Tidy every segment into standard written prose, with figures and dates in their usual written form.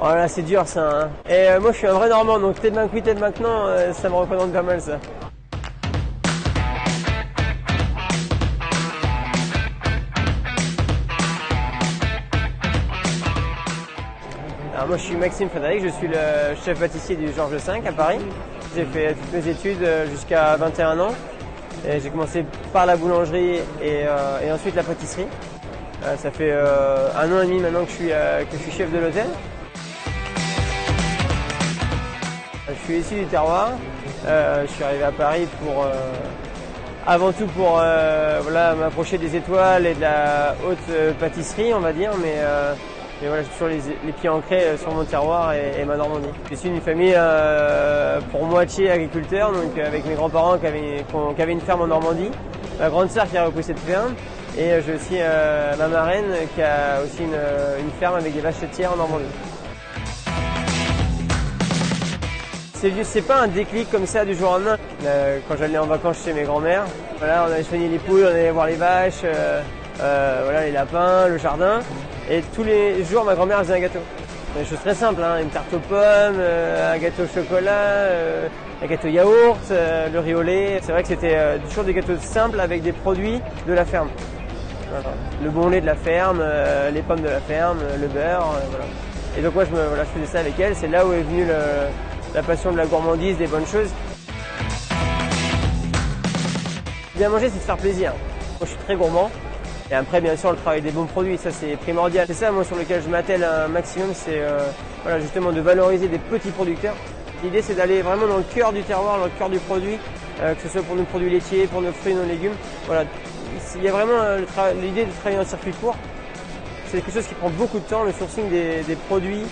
Oh là, c'est dur ça. Hein. Et moi, je suis un vrai Normand, donc tête main oui, tête main non, ça me représente pas mal ça. Alors moi, je suis Maxime Frédéric, je suis le chef pâtissier du Georges V à Paris. J'ai fait toutes mes études jusqu'à 21 ans. J'ai commencé par la boulangerie et ensuite la pâtisserie. Ça fait 1 an et demi maintenant que je suis chef de l'hôtel. Je suis issu du terroir. Je suis arrivé à Paris avant tout pour voilà, m'approcher des étoiles et de la haute pâtisserie, on va dire, mais voilà, j'ai toujours les pieds ancrés sur mon terroir et ma Normandie. Je suis d'une famille pour moitié agriculteur, donc avec mes grands-parents qui avaient une ferme en Normandie, ma grande sœur qui a repris cette ferme, et j'ai aussi ma marraine qui a aussi une ferme avec des vaches laitières en Normandie. C'est pas un déclic comme ça du jour au lendemain. Quand j'allais en vacances chez mes grands-mères, voilà, on allait soigner les poules, on allait voir les vaches, voilà, les lapins, le jardin. Et tous les jours, ma grand-mère faisait un gâteau. Des choses très simples, hein, une tarte aux pommes, un gâteau au chocolat, un gâteau yaourt, le riz au lait. C'est vrai que c'était toujours des gâteaux simples avec des produits de la ferme. Voilà. Le bon lait de la ferme, les pommes de la ferme, le beurre, voilà. Et donc moi, je faisais ça avec elle. C'est là où est venue la passion de la gourmandise, des bonnes choses. Bien manger, c'est de faire plaisir. Moi, je suis très gourmand. Et après, bien sûr, le travail des bons produits, ça c'est primordial. C'est ça, moi, sur lequel je m'attelle un maximum, c'est voilà, justement de valoriser des petits producteurs. L'idée, c'est d'aller vraiment dans le cœur du terroir, dans le cœur du produit, que ce soit pour nos produits laitiers, pour nos fruits, nos légumes. Voilà, il y a vraiment l'idée de travailler en circuit court. C'est quelque chose qui prend beaucoup de temps, le sourcing des produits.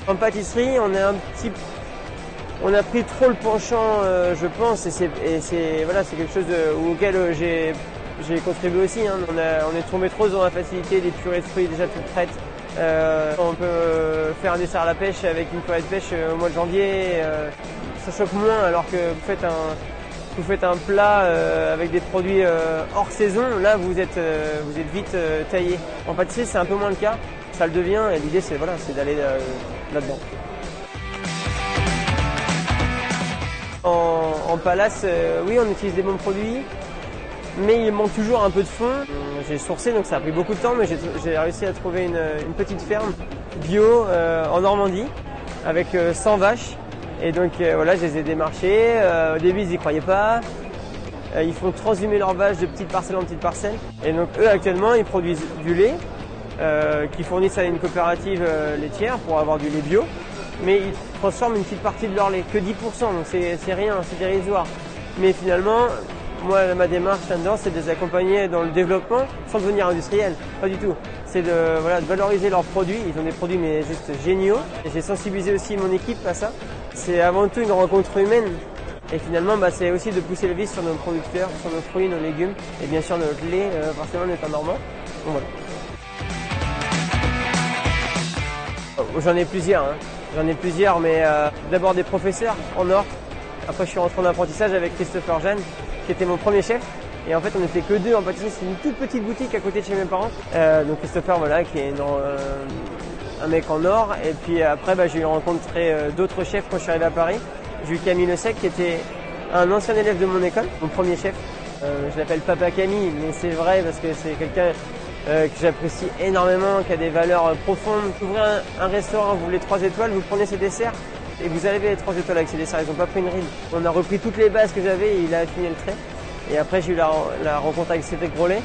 En pâtisserie, on a pris trop le penchant, je pense, et c'est quelque chose auquel j'ai contribué aussi. Hein. On est tombé trop dans la facilité des purées de fruits déjà toutes prêtes. On peut faire un dessert à la pêche avec une purée de pêche au mois de janvier. Ça choque moins alors que vous faites un plat avec des produits hors saison. Là, vous êtes vite taillé. En pâtisserie, c'est un peu moins le cas. Ça le devient et l'idée, c'est d'aller là-dedans. En palace, oui, on utilise des bons produits, mais il manque toujours un peu de fond. J'ai sourcé, donc ça a pris beaucoup de temps, mais j'ai réussi à trouver une petite ferme bio en Normandie avec 100 vaches. Et donc voilà, je les ai démarchés. Au début, ils n'y croyaient pas. Ils font transhumer leurs vaches de petite parcelle en petite parcelle. Et donc eux, actuellement, ils produisent du lait qu'ils fournissent à une coopérative laitière pour avoir du lait bio. Mais ils transforment une petite partie de leur lait, que 10%, donc c'est rien, c'est dérisoire. Mais finalement, moi, ma démarche là-dedans, c'est de les accompagner dans le développement sans devenir industriel, pas du tout. C'est de valoriser leurs produits, ils ont des produits mais juste géniaux. Et j'ai sensibilisé aussi mon équipe à ça. C'est avant tout une rencontre humaine. Et finalement, c'est aussi de pousser le vis sur nos producteurs, sur nos fruits, nos légumes, et bien sûr notre lait, forcément on est un Normand. Donc voilà. J'en ai plusieurs, hein. J'en ai plusieurs, mais d'abord des professeurs en or. Après, je suis rentré en apprentissage avec Christopher Jeanne, qui était mon premier chef. Et en fait, on n'était que 2 en pâtisserie. C'est une toute petite boutique à côté de chez mes parents. Donc Christopher, voilà, qui est un mec en or. Et puis après, j'ai rencontré d'autres chefs quand je suis arrivé à Paris. J'ai eu Camille Le Sec, qui était un ancien élève de mon école, mon premier chef. Je l'appelle Papa Camille, mais c'est vrai parce que c'est quelqu'un que j'apprécie énormément, qui a des valeurs profondes. Vous ouvrez un restaurant, vous voulez 3 étoiles, vous prenez ses desserts et vous avez les 3 étoiles avec ses desserts. Ils n'ont pas pris une ride. On a repris toutes les bases que j'avais et il a affiné le trait. Et après, j'ai eu la rencontre avec Cédric Grolet.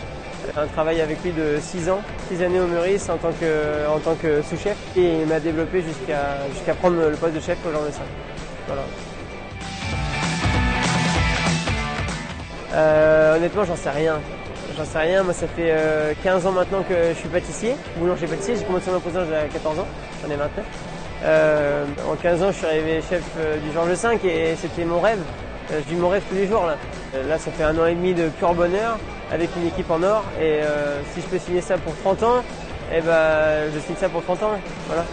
Un travail avec lui de 6 ans, 6 années au Meurice en tant que sous-chef. Et il m'a développé jusqu'à prendre le poste de chef aujourd'hui. Voilà. Honnêtement, j'en sais rien. Moi, ça fait 15 ans maintenant que je suis pâtissier, boulanger-pâtissier. J'ai commencé mon apprentissage à 14 ans, j'en ai 29. En 15 ans, je suis arrivé chef du Georges V et c'était mon rêve. Je vis mon rêve tous les jours là. Là, ça fait 1 an et demi de pur bonheur avec une équipe en or. Et si je peux signer ça pour 30 ans, je signe ça pour 30 ans. Voilà.